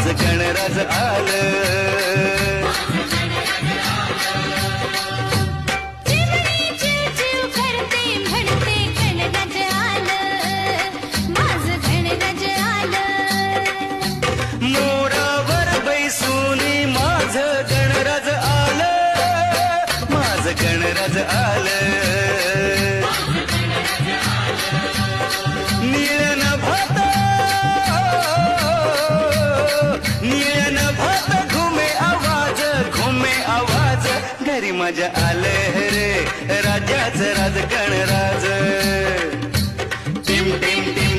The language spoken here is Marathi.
माझं गणराज आलं. मोरावर बैसूनी माझं गणराज आलं, माझं गणराज आलं. निळन भात घुमे आवाज घरी माझ्या आलं रे राजाचं राज गणराज. टिम टिम टिम